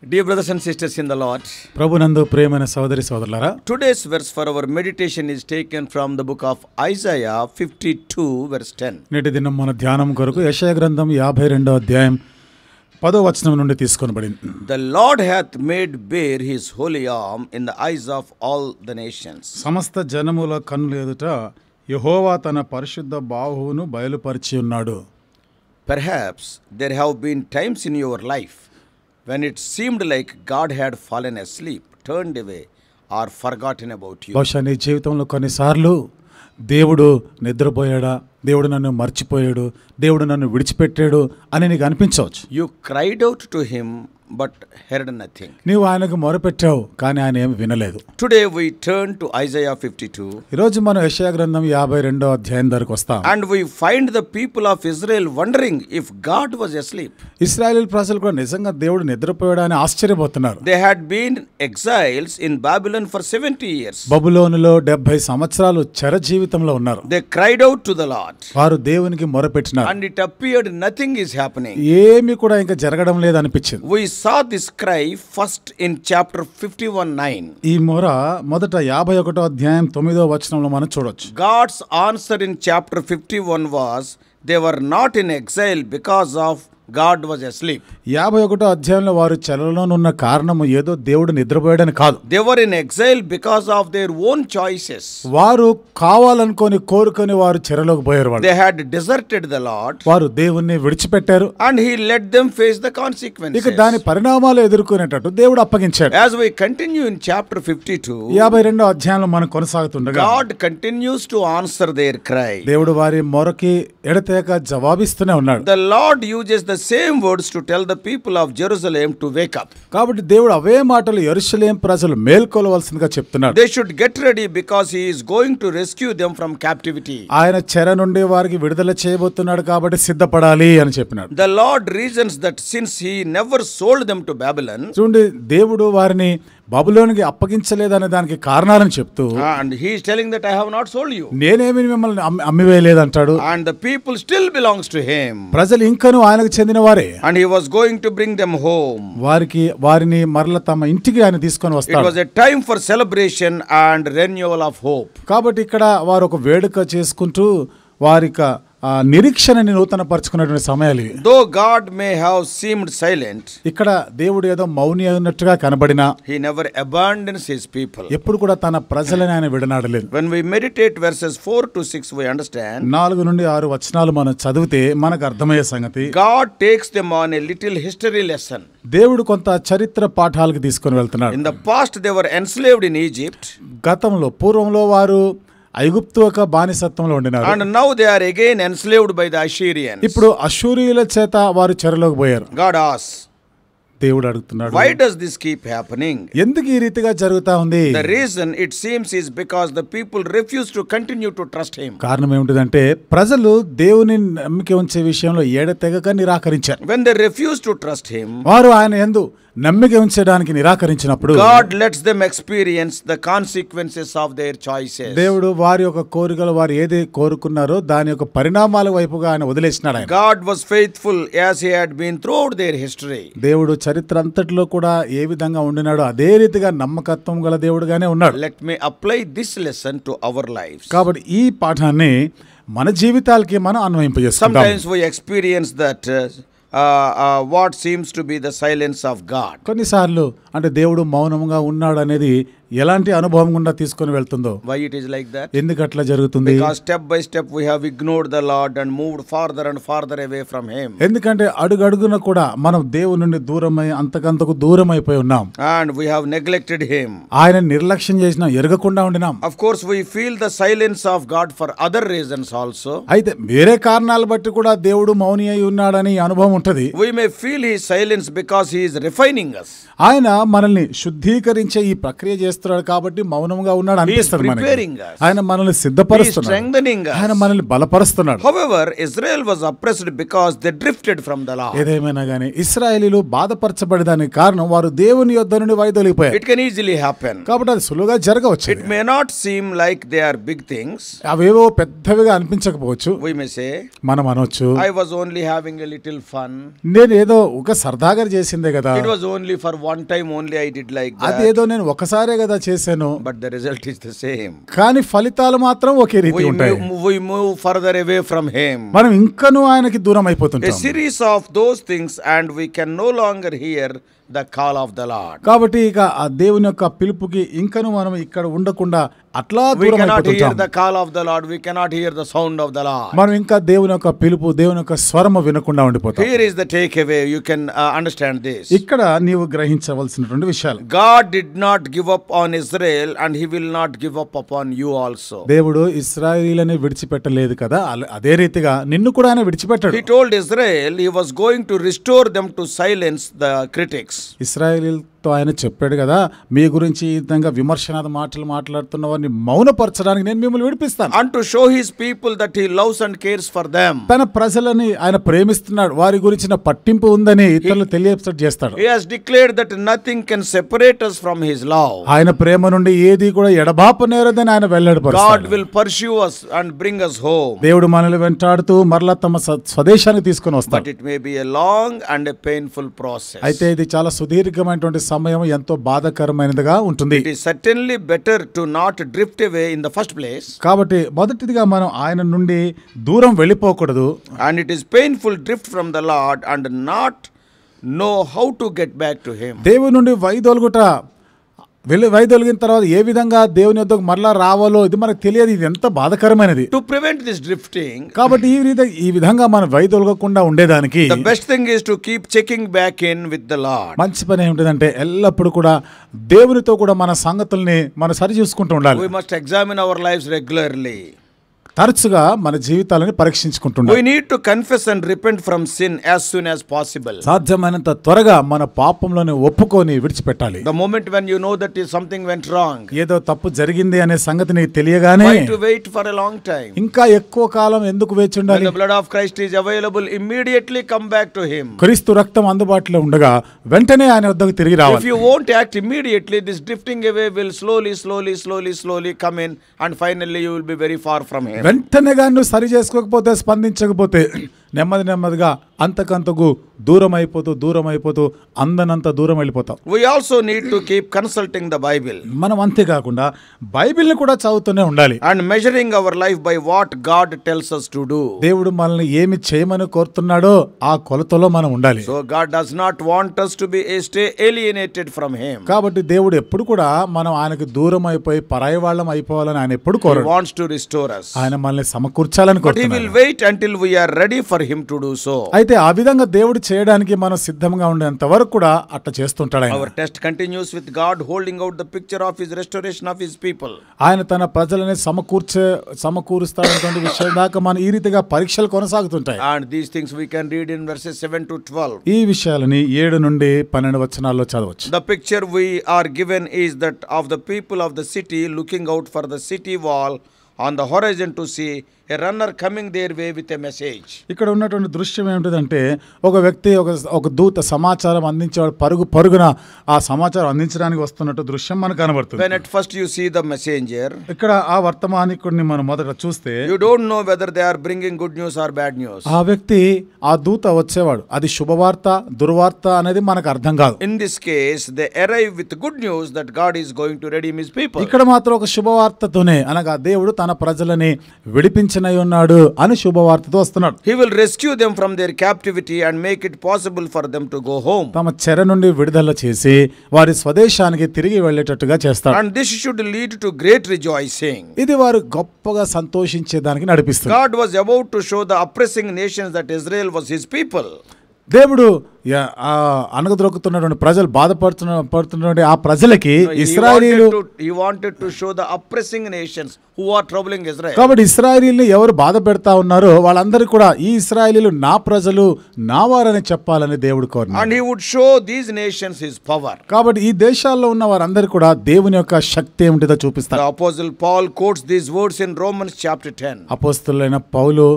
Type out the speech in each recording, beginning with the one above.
Dear brothers and sisters in the Lord, ప్రభునందు ప్రియమైన సోదరి సోదరులారా, today's verse for our meditation is taken from the book of Isaiah 52 verse 10. నేటి దినం మన ధ్యానం కొరకు యెషయా గ్రంథం 52వ అధ్యాయం 10వ వచనం నుండి తీసుకొనబడింది. The Lord hath made bare his holy arm in the eyes of all the nations. సమస్త జనముల కన్నుల ఎదుట యెహోవా తన పరిశుద్ధ బాహువును బయలుపరిచి ఉన్నాడు. Perhaps there have been times in your life when it seemed like God had fallen asleep, turned away, or forgotten about you. బహుశా నీ జీవితంలో కొన్నిసార్లు దేవుడు నిద్రపోయాడా, దేవుడు నన్ను మర్చిపోయాడు, దేవుడు నన్ను విడిచిపెట్టాడు అని నీకు అనిపించవచ్చు. You cried out to him but heard nothing. నీవు ఆయనకు మొరపెట్టావు కానీ ఆయన ఏమి వినలేదు. Today we turn to Isaiah 52. ఈరోజు మనం యెషయా గ్రంథం 52వ అధ్యాయం దగ్గరకు వస్తాం. And we find the people of Israel wondering if God was asleep. ఇశ్రాయేలు ప్రజలు కూడా నిజంగా దేవుడు నిద్రపోయాడని ఆశ్చర్యపోతున్నారు. They had been exiles in Babylon for 70 years. బబులోనులో 70 సంవత్సరాలు చెర జీవితంలో ఉన్నారు. They cried out to the Lord. వారు దేవునికి మొరపెట్టినారు. And it appeared nothing is happening. ఏమీ కూడా ఇంకా జరగడం లేదనిపించింది. We saw this cry first in chapter 51:9. ఈ మొర మొదట 51వ అధ్యాయం 9వ వచనంలో మనం చూడొచ్చు. God's answer in chapter 51 was they were not in exile because of God was asleep. 51వ అధ్యాయంలో వారు చెరలో ఉన్న కారణము ఏదో దేవుడు నిద్రపోయాడని కాదు. They were in exile because of their own choices. వారు కావాలనుకొని కోరుకొని వారు చెరలోకి పోయారు. వాళ్ళు They had deserted the Lord. వారు దేవుణ్ణి విడిచిపెట్టారు. And he let them face the consequences. ఇక దాని పరిణామాలు ఎదుర్కొనేటట్టు దేవుడు అప్పగించాడు. As we continue in chapter 52, 52వ అధ్యాయంలో మనం కొనసాగుతుండగా God continues to answer their cry. దేవుడు వారి మొరకి ఎడతెగక జవాబిస్తూనే ఉన్నాడు. The Lord uses the same words to tell the people of Jerusalem to wake up. కాబట్టి దేవుడు అవే మాటలు యెరూషలేము ప్రజలు మేల్కొలవలసిందిగా చెప్తున్నాడు. They should get ready because he is going to rescue them from captivity. ఆయన చెర నుండి వారికి విడుదల చేయబోతున్నాడు కాబట్టి సిద్ధపడాలి అని చెప్పినాడు. The Lord reasons that since he never sold them to Babylon, చూడండి, దేవుడు వారిని బబులోనికి అప్పగించలేదనే దానికి కారణాలను చెప్తూ, and he is telling that I have not sold you. నేనేమి మిమ్మల్ని అమ్మివేయలేదంటాడు. And the people still belongs to him. ప్రజలు ఇంకను ఆయనకు చెందిన వారే. And he was going to bring them home. వారిని మరల తమ ఇంటికి ఆయన తీసుకొని It వస్తాడు. was a time for celebration and renewal of hope. కాబట్టి ఇక్కడ వారు ఒక వేడుక చేసుకుంటూ వారిక నిరీక్షణని నూతన పరుచుకున్నటువంటి సమయాలు ఇవి. Though God may have seemed silent, ఇక్కడ దేవుడు ఏదో మౌని అయినట్టుగా కనబడినా he never abandons his people. ఎప్పుడు కూడా తన ప్రజలని ఆయన విడనాడలేదు. When we meditate verses 4 to 6, we understand 4 నుండి 6 వచనాలు మనం చదివితే మనకు అర్థమయ్యే సంగతి, God takes them on a little history lesson. దేవుడు కొంత చరిత్ర పాఠాలకు తీసుకొని వెళ్తున్నాడు. In the past they were enslaved in Egypt. పూర్వంలో వారు ఐగుప్తు యొక్క బానిసత్వంలో ఉండినారు. And now they are again enslaved by the Assyrians. ఇప్పుడు అష్షూరీయుల చేత వారు చెరలోకి పోయారు. God asks, దేవుడు అడుగుతున్నాడు, why does this keep happening? ఎందుకు ఈ రీతిగా జరుగుతా ఉంది? The reason it seems is because the people refuse to continue to trust him. కారణం ఏమిటంటే ప్రజలు దేవుని నమ్మిక ఉంచే విషయంలో ఎడతెగక నిరాకరించారు. When they refuse to trust him, వారు ఆయన యందు నమ్మిక ఉంచడానికి నిరాకరించినప్పుడు God lets them experience the consequences of their choices. దేవుడు వారి యొక్క కోరికలు వారు ఏది కోరుకున్నారో దాని యొక్క పరిణామాల వైపుగా ఆయన వదిలేసినాడు. ఆయన God was faithful as he had been throughout their history. దేవుడు చరిత్ర అంతటిలో కూడా ఏ విధంగా ఉండినాడో అదే రీతిగా నమ్మకత్వం గల దేవుడుగానే ఉన్నాడు. Let me apply this lesson to our lives. కాబట్టి ఈ పాఠాన్ని మన జీవితాలకి మనం అన్వయింపజేసుకుందాం. Sometimes we experience that what seems to be the silence of God. కొన్నిసార్లు అంటే దేవుడు మౌనంగా ఉన్నాడు అనేది ఎలాంటి అనుభవం గుండా తీసుకొని వెళ్తుందో. Why it is like that? ఎందుకు అట్లా జరుగుతుంది? Because step by step we have ignored the Lord and moved farther and farther away from him. ఎందుకంటే అడుగడుగున కూడా మనం దేవుని నుండి దూరమై అంతకంతకు దూరం అయిపోయి ఉన్నాం. And we have neglected him. ఆయన నిర్లక్ష్యం చేసినా ఎరగకుండా ఉండినాం. Of course we feel the silence of God for other reasons also. అయితే వేరే కారణాలు బట్టి కూడా దేవుడు మౌని అయి ఉన్నాడని అనుభవం ఉంటది. We may feel his silence because he is refining us. ఆయన మనల్ని శుద్ధీకరించే ఈ ప్రక్రియ చేస్తూ హెచ్చరిస్తున్నాడు కాబట్టి మౌనంగా ఉన్నాడు అనిపిస్తుంది మనకి. preparing us. ఆయన మనల్ని He is సిద్ధపరుస్తున్నాడు, strengthening us. ఆయన మనల్ని బలపరుస్తున్నాడు. However, Israel was oppressed because they drifted from the Lord. ఏదేమైనా గానీ ఇశ్రాయేలీలు బాధపరచబడడానికి కారణం వారు దేవుని యొద్ద నుండి వైదొలిగిపోయారు. It can easily happen. కాబట్టి అది సులువుగా జరగవచ్చు. It may not seem like they are big things. అవేవో పెద్దవిగా అనిపించకపోవచ్చు. We may say, మనం అనొచ్చు, I was only having a little fun. నేను ఏదో ఒక సరదాగా చేసిందే కదా, It was only for one time only I did like that. అదేదో నేను ఒకసారే కదా చేశాను. But the result is the same. కానీ ఫలితాలు మాత్రం ఒకే రీతి ఉంటాయి. We move further away from him. మనం ఇంకనూ ఆయనకి దూరం A అయిపోతుంటాం. series of those things and we can no longer hear the call of the Lord. కాబట్టి ఇక ఆ దేవుని యొక్క పిలుపుకి ఇంకను మనం ఇక్కడ ఉండకుండా అట్లా We దూరం cannot hear అయిపోతుంటాం. the call of the Lord. We cannot hear the sound of the Lord. మనం ఇంకా దేవుని యొక్క పిలుపు, దేవుని యొక్క స్వరము వినకుండా ఉండిపోతాం. Here is the takeaway. You can understand this. ఇక్కడ నీవు గ్రహించవలసినటువంటి విషయాలు. God did not give up on Israel and he will not give up upon you also. దేవుడు ఇశ్రాయేలుని విడిచిపెట్టలేదు కదా, అదే రీతిగా నిన్ను కూడా ఆయన విడిచిపెట్టాడు. He told Israel he was going to restore them to silence the critics. ఇశ్రాయేలుతో ఆయన చెప్పాడు కదా, మీ గురించి ఈ విధంగా విమర్శనాద మాటలు మాట్లాడుతున్న వారిని మౌనపరచడానికి నేను మిమ్మల్ని విడిపిస్తాను. And to show his people that he loves and cares for them. తన ప్రజలని ఆయన ప్రేమిస్తున్నాడు, వారి గురించిన పట్టింపు ఉందని ఇతరులు తెలియచేస్తాడు చేస్తాడు. He has declared that nothing can separate us from his love. ఆయన ప్రేమ నుండి ఏది కూడా ఎడబాపు నేరదని ఆయన వెల్లడిపరుస్తాడు. God will pursue us and bring us home. దేవుడు మనల్ని వెంటాడుతూ మరలా తమ స్వదేశానికి తీసుకొని వస్తాడు. But it may be a long and a painful process. అయితే ఇది చాలా సుదీర్ఘమైనటువంటి సమయం, ఎంతో బాధాకరమైనదిగా ఉంటుంది. It is certainly better to not drift away in the first place. కాబట్టి మొదటిదిగా మనం ఆయన నుండి దూరం వెళ్ళిపోకూడదు. And it is painful drift from the Lord and not know how to get back to him. దేవుని నుండి వైదొలిగిన తర్వాత ఏ విధంగా దేవుని యొద్దకు మరలా రావాలో ఇది మనకు తెలియదు. ఇది ఎంత బాధకరమైనది. To prevent this drifting, కాబట్టి ఈ విధంగా మనం వైదొలగకుండా ఉండేదానికి the best thing is to keep checking back in with the Lord. మంచి పని ఏమిటంటే ఎల్లప్పుడూ కూడా దేవునితో కూడా మన సంగతుల్ని మనం సరి చూసుకుంటూ ఉండాలి. We must examine our lives regularly. తరచుగా మన జీవితాలను పరీక్షించుకుంటున్నాం. We need to confess and repent from sin as soon as possible. సాధ్యమైనంత త్వరగా మన పాపంలోని ఒప్పుకొని విడిచిపెట్టాలి. The moment when you know that something went wrong, ఏదో తప్పు జరిగింది అనే సంగతి నీకు తెలియగానే why to wait for a long time? ఇంకా ఎక్కువ కాలం ఎందుకు వేచి When ఉండాలి? the blood of Christ is available, immediately come back to him. క్రీస్తు రక్తం అందుబాటులో ఉండగా వెంటనే ఆయన వద్దకు తిరిగి If రావాలి. you won't act immediately, this drifting away will slowly come in, and finally you will be very far from him. వెంటనే కానీ నువ్వు సరి చేసుకోకపోతే, స్పందించకపోతే నెమ్మదిగా అంతకంతకు దూరం అయిపోతూ అందనంత దూరం వెళ్ళిపోతాం. We also need to keep consulting the Bible మనం అంతేకాకుండా బైబిల్ని కూడా చదువుతూనే ఉండాలి. and measuring our life by what God tells us to do. దేవుడు మనల్ని ఏమి చేయమని కోరుతున్నాడో ఆ కొలతలో మనం ఉండాలి. So God does not want us to be stay alienated from him. కాబట్టి దేవుడు ఎప్పుడు కూడా మనం ఆయనకు దూరం అయిపోయి పరాయి వాళ్ళం అయిపోవాలని ఆయన ఎప్పుడు He కోరడు. wants to restore us. ఆయన మనల్ని సమకూర్చాలని But he will కోరుతున్నాడు. wait until we are ready for him to do so. అయితే ఆ విధంగా దేవుడు చేయడానికి మనం సిద్ధంగా ఉండేంత వరకు కూడా అట్లా చేస్తుంటాడు ఆయన. Our test continues with God holding out the picture of his restoration of his people. ఆయన తన ప్రజలని సమకూరుస్తాడనేటువంటి విషయం దాకా మనం ఈ రీతిగా పరీక్షలు కొనసాగుతుంటాయి. And these things we can read in verses 7 to 12. ఈ విషయాలని 7 నుండి 12 వచనాల్లో చదవచ్చు. The picture we are given is that of the people of the city looking out for the city wall on the horizon to see a runner coming their way with a message. ఇక్కడ ఉన్నటువంటి దృశ్యం ఏమిటంటే ఒక వ్యక్తి ఒక దూత సమాచారం అందించేవాడు పరుగున ఆ సమాచారం అందించడానికి వస్తున్నట్టు దృశ్యం మనకు కనబడుతుంది. When at first you see the messenger, ఇక్కడ ఆ వర్తమానికుడిని మనం మొదట చూస్తే you don't know whether they are bringing good news or bad news. ఆ వ్యక్తి ఆ దూత వచ్చేవాడు అది శుభవార్త దుర్వార్త అనేది మనకు అర్థం కాదు. In this case they arrive with good news that God is going to redeem his people. ఇక్కడ మాత్రం ఒక శుభవార్తతోనే అనగా దేవుడు తన ప్రజలని విడిపించనై ఉన్నాడు అని శుభవార్తతో వస్తున్నాడు. He will rescue them from their captivity and make it possible for them to go home. తమ చెర నుండి విడుదల చేసి వారి స్వదేశానికి తిరిగి వెళ్ళేటట్టుగా చేస్తాడు. And this should lead to great rejoicing. ఇది వారు గొప్పగా సంతోషించేదానికి నడిపిస్తుంది. God was about to show the oppressing nations that Israel was his people. దేవుడు అనగదొక్కుతున్నటువంటి ప్రజలు పడుతున్నటువంటి ఆ ప్రజలకి ఇశ్రాయేలీయులు he wanted to show the oppressing nations who are troubling Israel. కాబట్టి ఇశ్రాయేలీయుల్ని ఎవరు బాధ పెడతా ఉన్నారో వాళ్ళందరికీ కూడా ఈ ఇశ్రాయేలీయులు నా ప్రజలు నా వారని చెప్పాలని దేవుడు కోరినాడు. And he would show these nations his power. కాబట్టి ఈ దేశాల్లో ఉన్న వారందరూ కూడా దేవుని యొక్క శక్తి ఏమిటిదో చూపిస్తారు. The apostle Paul quotes these words in Romans chapter 10. అపోస్తలుడైన పౌలు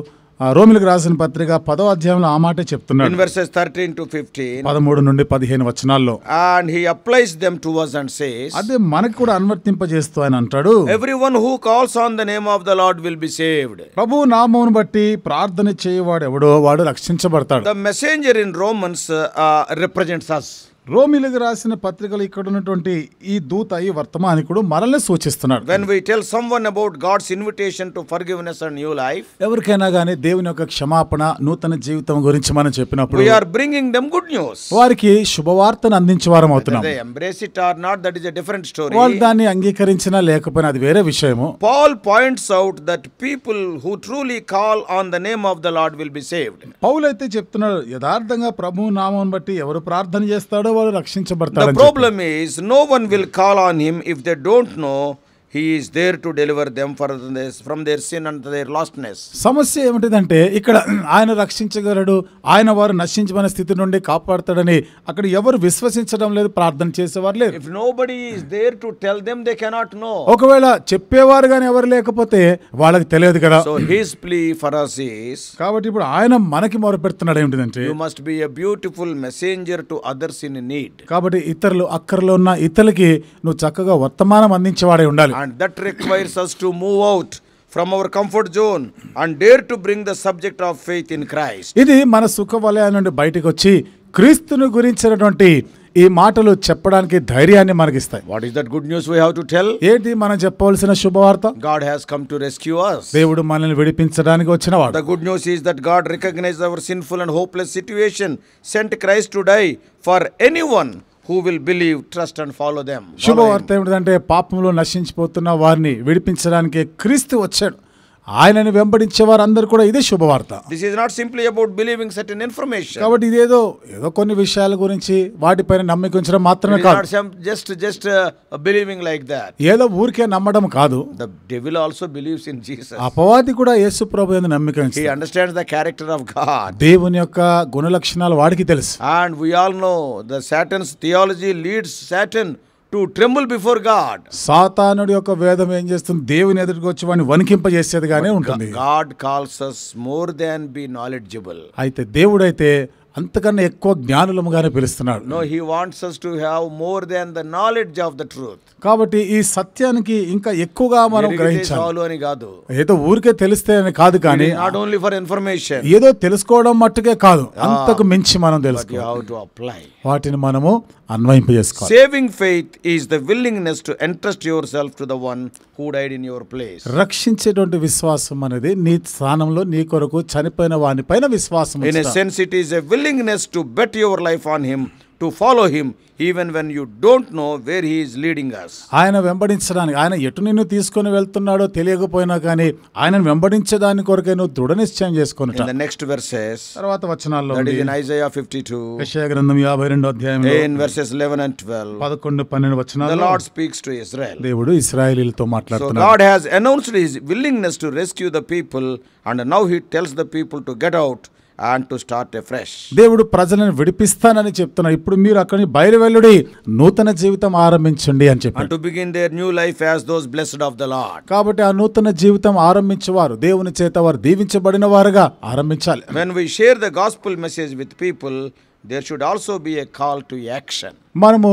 రోమిలకు రాసిన పత్రిక 10వ అధ్యాయంలో ఆ మాటే చెప్తున్నాడు. In verses 13 to 15. 13 నుండి 15 వచనాల్లో. And he applies them to us and says, అదే మనకు కూడా అన్వర్తింపజేస్తూ ఆయన అంటాడు, everyone who calls on the name of the Lord will be saved. ప్రభువు నామమును బట్టి ప్రార్థన చేయవాడు ఎవడో వాడు రక్షించబడతాడు. The messenger in Romans represents us. రోమిలకు రాసిన పత్రికలు ఇక్కడ ఉన్నటువంటి ఈ దూత ఈ వర్తమానికుడు మనల్ని సూచిస్తున్నాడు. When we tell someone about God's invitation to forgiveness and new life, ఎవరికైనా గానీ దేవుని యొక్క క్షమాపణ నూతన జీవితం గురించి మనం చెప్పినప్పుడు we are bringing them good news. వారికి శుభవార్తను అందించేవారం అవుతున్నాం. They embrace it or not, that is a different story. వాళ్ళు దాన్ని అంగీకరించినా లేకపోయినా అది వేరే విషయము. Paul points out that people who truly call on the name of the Lord will be saved. పౌలు అయితే చెప్తున్నాడు, యథార్థంగా ప్రభువు నామమును బట్టి ఎవరు ప్రార్థన చేస్తాడో వారు రక్షించబడతారు. The problem is no one will call on him if they don't know he is there to deliver them from their sin and their lostness. సమస్య ఏమిటిదంటే ఇక్కడ ఆయన రక్షించగలడు, ఆయన వారు నశించబడిన స్థితి నుండి కాపాడతాడని అక్కడ ఎవరు విశ్వసించడం లేదు, ప్రార్థన చేసేవారు లేరు. If nobody is there to tell them, they cannot know. ఒకవేళ చెప్పేవారు గాని ఎవరు లేకపోతే వాళ్ళకి తెలియదు కదా. So his plea for us is, కాబట్టి ఇప్పుడు ఆయన మనకి మొరపెడుతున్నాడు ఏమిటిదంటే, you must be a beautiful messenger to others in need. కాబట్టి ఇతరులు అక్కర్లో ఉన్న ఇతరులకి నువ్వు చక్కగా వర్తమానం అందించేవాడే ఉండాలి. And that requires us to move out from our comfort zone and dare to bring the subject of faith in Christ. ఇది మన సుఖ వలయం నుండి బయటికి వచ్చి క్రీస్తును గురించినటువంటి ఈ మాటలు చెప్పడానికి ధైర్యాన్ని మనకిస్తాయి. What is that good news we have to tell? ఏంటి మనం చెప్పవలసిన శుభవార్త? God has come to rescue us. దేవుడు మనల్ని విడిపించడానికి వచ్చినవాడు. The good news is that God recognized our sinful and hopeless situation, sent Christ to die for anyone who will believe, trust and follow them. శుభవార్త ఏమిటంటే పాపంలో నశించిపోతున్న వారిని విడిపించడానికి క్రీస్తు వచ్చాడు. ఆయనని వెంబడించే వారందరూ కూడా ఇదే శుభవార్త. This is not simply about believing certain information. కాబట్టి ఇదేదో కొన్ని విషయాల గురించి వాటిపైన నమ్మిక ఉంచడం మాత్రమే కాదు. Just believing like that. ఏదో ఊరికే నమ్మడం కాదు. The devil also believes in Jesus. అపవాది కూడా యేసు ప్రభువు యందు నమ్మిక ఉంచుతాడు. He understands the character of God. దేవుని యొక్క గుణలక్షణాలు వాడికి తెలుసు. And we all know the Satan's theology leads Satan to tremble before God. సాతానుడి యొక్క వేదం ఏం చేస్తుంది? దేవుని ఎదుటికి వచ్చి వాడిని వణికింపజేసేదిగానే ఉంటుంది. God calls us more than be knowledgeable. అయితే దేవుడైతే అంతకన్నా ఎక్కువ జ్ఞానులముగానే పిలుస్తున్నాడు. No, he wants us to have more than the knowledge of the truth. కాబట్టి ఈ సత్యానికి ఇంకా ఎక్కువగా మనం గ్రహించాలి అని కాదు. ఏదో ఊరికే తెలిస్తే అని కాదు, కానీ not only for information. ఏదో తెలుసుకోవడం మట్టుకే కాదు, అంతకు మించి మనం తెలుసుకోవాలి. How to apply. వాటిని మనము అన్వయింపజేసుకోవాలి. Saving faith is the willingness to entrust yourself to the one who died in your place. రక్షించేటువంటి విశ్వాసం అనేది నీ స్థానంలో నీ కొరకు చనిపోయిన వాని పైన విశ్వాసం. In a sense it is a willingness to bet your life on him, to follow him even when you don't know where he is leading us. ఆయన వెంబడించడానికి, ఆయన ఎటు నిన్ను తీసుకొని వెళ్తున్నాడో తెలియకపోయినా కానీ ఆయనను వెంబడించడానికి కొరకే నువ్వు దృఢ నిశ్చయం చేసుకొనుట. In the next verses, తర్వాత వచనాల్లో that is in Isaiah 52, యెషయా గ్రంథం 52వ అధ్యాయంలో in verses 11 and 12, 11-12 వచనాల్లో the Lord speaks to Israel. దేవుడు ఇశ్రాయేలీయులతో So మాట్లాడుతున్నాడు. God has announced his willingness to rescue the people, and now he tells the people to get out and to start afresh. దేవుడు ప్రజలను విడిపిస్తానని చెప్తున్నాడు. ఇప్పుడు మీరు అక్కడి బయలు వెల్లుడి నూతన జీవితం ఆరంభించండి అని చెప్పాడు. And to begin their new life as those blessed of the Lord. కాబట్టి ఆ నూతన జీవితం ఆరంభించేవారు దేవుని చేత వారు దీవించబడిన వారుగా ఆరంభించాలి. When we share the gospel message with people, there should also be a call to action. మనము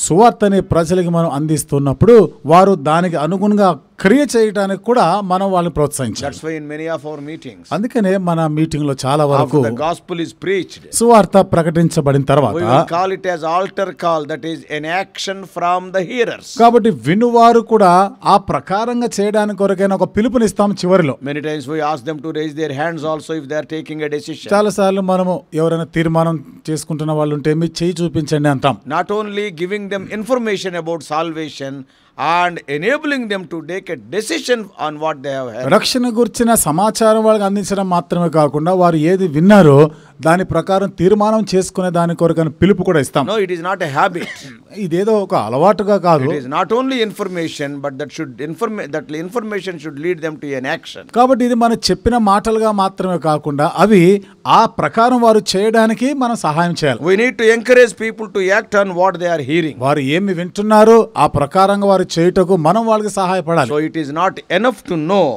సువార్తని ప్రజలకు మనం అందిస్తున్నప్పుడు వారు దానికి అనుగుణంగా క్రియ చేయడానికి కూడా మనం వాళ్ళని ప్రోత్సహించాలి. That's why in many of our meetings, అందుకనే మన మీటింగ్ లో చాలా వరకు the gospel is preached, సువార్త ప్రకటించబడిన తర్వాత we will call it as altar call, that is an action from the hearers. కాబట్టి వినువారు కూడా ఆ ప్రకారంగా చేయడానికి కొరకైనా ఒక పిలుపునిస్తాం చివరిలో. Many times we ask them to raise their hands also if they are taking a decision. చాలా సార్లు మనము ఎవరైనా తీర్మానం చేసుకుంటున్న వాళ్ళు ఉంటే మీ చేయి చూపించండి అంటాం. Not only giving them information about salvation and enabling them to take a decision on what they have heard. రక్షణ గురించిన సమాచారం వాళ్ళకి అందించడం మాత్రమే కాకుండా వారు ఏది విన్నారో దాని ప్రకారం తీర్మానం చేసుకునే దాని కొరకని పిలుపు కూడా ఇస్తాం. No, it is not a habit. ఇదేదో ఒక అలవాటుగా కాదు. It is not only information, but that information should lead them to an action. కాబట్టి ఇది మనం చెప్పిన మాటలుగా మాత్రమే కాకుండా అవి ఆ ప్రకారం వారు చేయడానికి మనం సహాయం చేయాలి. We need to encourage people to act on what they are hearing. వారు ఏమి వింటున్నారో ఆ ప్రకారంగా వారు చేయుటకు మనం వాళ్ళకి సహాయపడాలి. So it is not enough to know.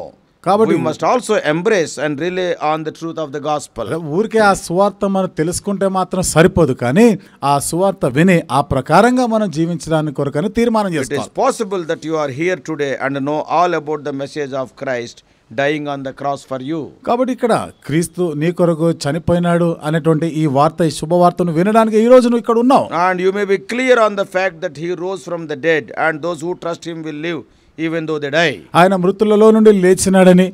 కాబట్టి we must also embrace and rely on the truth of the gospel. ఊరికే ఆ సువార్త మనం తెలుసుకుంటే మాత్రం సరిపోదు, కానీ ఆ సువార్త విని ఆ ప్రకారంగా మనం జీవించడానికి కొరకని తీర్మానం It is చేసుకోవాలి. possible that you are here today and know all about the message of Christ dying on the cross for you. కాబట్టి ఇక్కడ క్రీస్తు నీ కొరకు చనిపోయినాడు అనేటువంటి ఈ వార్త, ఈ శుభవార్తను వినడానికి ఈ రోజు నువ్వు ఇక్కడ ఉన్నావు. And you may be clear on the fact that he rose from the dead and those who trust him will live even though they die. ఆయన మృతులలో నుండి లేచినాడని,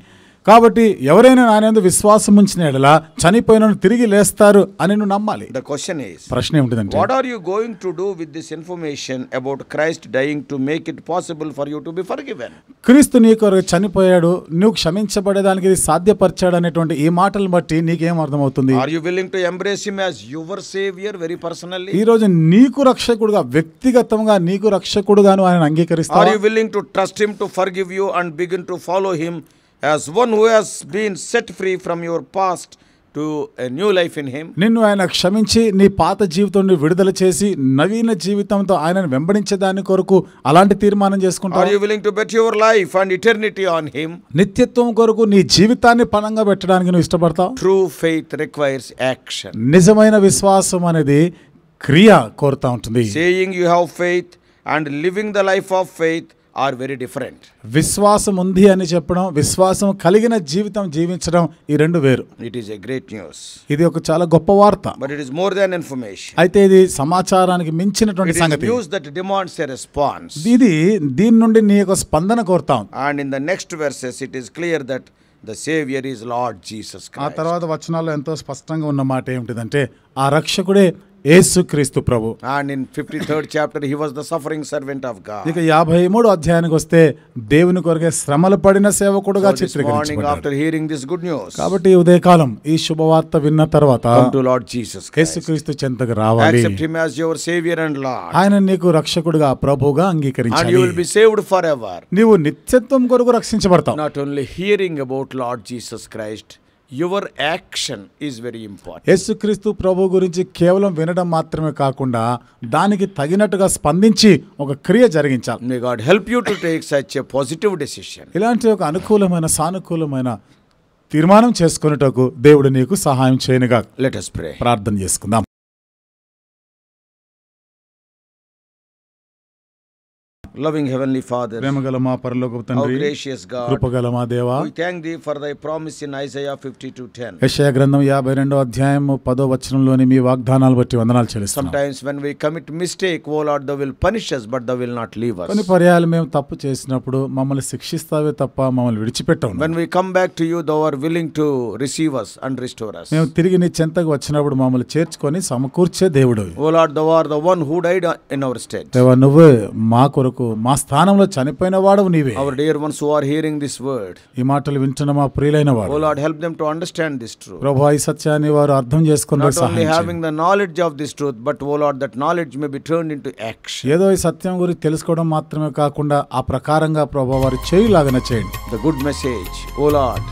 కాబట్టి ఎవరైనా ఆయన విశ్వాసం ఉంచిన ఎడల చనిపోయిన తిరిగి లేస్తారు అని నువ్వు నమ్మాలి. The question is, ప్రశ్న ఏమిటంటే, what are you going to do with this information about Christ dying to make it possible for you to be forgiven? క్రీస్తు నీ కొరకు చనిపోయాడు, నువ్వు క్షమించబడేదానికి ఇది సాధ్యపరిచాడు అనేటువంటి ఈ మాటలను బట్టి నీకేం అర్థమవుతుంది? Are you willing to embrace him as your savior very personally? ఈ రోజు నీకు రక్షకుడుగా, వ్యక్తిగతంగా నీకు రక్షకుడుగాను ఆయన అంగీకరిస్తావా? Are you willing to trust him to forgive you and begin to follow him as one who has been set free from your past to a new life in him? నిన్ను ఆయన క్షమించి నీ పాత జీవితం నుండి విడుదల చేసి నవీన జీవితంతో ఆయనను వెంబడించే దాని కొరకు అలాంటి తీర్మానం చేసుకుంటావు? Are you willing to bet your life and eternity on him? నిత్యత్వం కొరకు నీ జీవితాన్ని పణంగా పెట్టడానికి నువ్వు ఇష్టపడతావు? True faith requires action. నిజమైన విశ్వాసం అనేది క్రియ కోరుతా ఉంటుంది. Saying you have faith and living the life of faith are very different. విశ్వాసం ఉంది అని చెప్పడం, విశ్వాసం కలిగిన జీవితం జీవించడం, ఈ రెండు వేరు. It is a great news. ఇది ఒక చాలా గొప్ప వార్త. But it is more than information. అయితే ఇది సమాచారానికి మించినటువంటి It is సంగతి. news that demands a response. దీని నుండి నీ యొక్క స్పందన కోరుతాం. And in the next verses it is clear that the Savior is Lord Jesus ఆ Christ. తర్వాత వచనాల్లో ఎంతో స్పష్టంగా ఉన్న మాట ఏమిటిదంటే ఆ రక్షకుడే యేసుక్రీస్తు ప్రభు. And in 53rd chapter he was the suffering servant of God. ఇక 53వ అధ్యాయానికి వస్తే దేవుని కొరకే శ్రమలు పడిన సేవకుడుగా So this morning చిత్రీకరించబడ్డాడు. after hearing this good news, కాబట్టి ఉదయకాలం ఈ శుభవార్త విన్న తర్వాత come to Lord Jesus Christ. యేసుక్రీస్తు చెంతకు రావాలి. Accept him as your Savior and Lord. ఆయన నీకు రక్షకుడుగా ప్రభువుగా And అంగీకరించాలి. you will be saved forever. నీవు నిత్యత్వం కొరకు రక్షించబడతావు. Not only hearing about Lord Jesus Christ, your action is very important. యేసుక్రీస్తు ప్రభు గురించి కేవలం వినడం మాత్రమే కాకుండా దానికి తగినట్టుగా స్పందించి ఒక క్రియ జరిగించాలి. May God help you to take such a positive decision. ఇలాంటి ఒక అనుకూలమైన సానుకూలమైన తీర్మానం చేసుకునేటకు దేవుడు నీకు సహాయం చేయనుగా. Let us pray. ప్రార్థన చేసుకుందాం. Loving Heavenly Father, ప్రేమగల మా పరలోకపు how తండ్రి, gracious God, కృపగల మా దేవా, we thank thee for thy promise in Isaiah 52:10. యెషయా గ్రంథం 52వ అధ్యాయం 10వ వచనంలోని మీ వాగ్దానాలు బట్టి వందనాలు చెల్లిస్తున్నాం. Sometimes when we commit mistake, O Lord, thou will punish us, but thou will not leave us. కొన్ని పర్యాయాలు మేము తప్పు చేసినప్పుడు మమ్మల్ని శిక్షిస్తావే తప్ప మమ్మల్ని విడిచిపెట్టవు. When we come back to you, thou art willing to receive us and restore us. మేము తిరిగి నీ చెంతకు వచ్చినప్పుడు మమ్మల్ని చేర్చుకొని సమకూర్చే దేవుడు. O Lord, thou art the one who died in our stead. దేవా, నువ్వే మా కొరకు మా స్థానంలో చనిపోయిన వాడవు నీవే. Our dear ones who are hearing this word, ఈ మాటలు వింటున్న మా ప్రియులైన వారు, O Lord, help them to understand this truth. ప్రభువా, ఈ సత్యాన్ని వారు అర్థం చేసుకునే Not only సహాయం having the knowledge of this truth, but O Lord, that knowledge may be turned into action. ఏదో ఈ సత్యం గురించి తెలుసుకోవడం మాత్రమే కాకుండా ఆ ప్రకారంగా ప్రభువా వారు చేయులాగానే చేయండి. The good message, O Lord,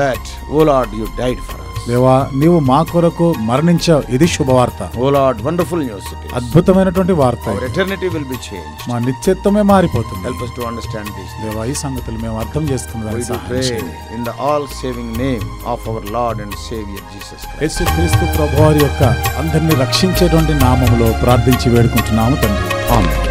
that O Lord, you died for us. దేవా, నీవు మా కొరకు మరణించావు, ఇది శుభవార్త. O Lord, wonderful news it is. అద్భుతమైనటువంటి వార్త. Our eternity will be changed. మా నిత్యత్వమే మారిపోతుంది. Help us to understand this. దేవా, ఈ సంగతులు మేము అర్థం We చేసుకున్నదానికి do సహాయం pray చేయండి. in the all-saving name of our Lord and Savior Jesus Christ. యేసుక్రీస్తు ప్రభువారి యొక్క అందరిని రక్షించేటువంటి నామములో ప్రార్థించి వేడుకుంటున్నాము తండ్రి. Amen.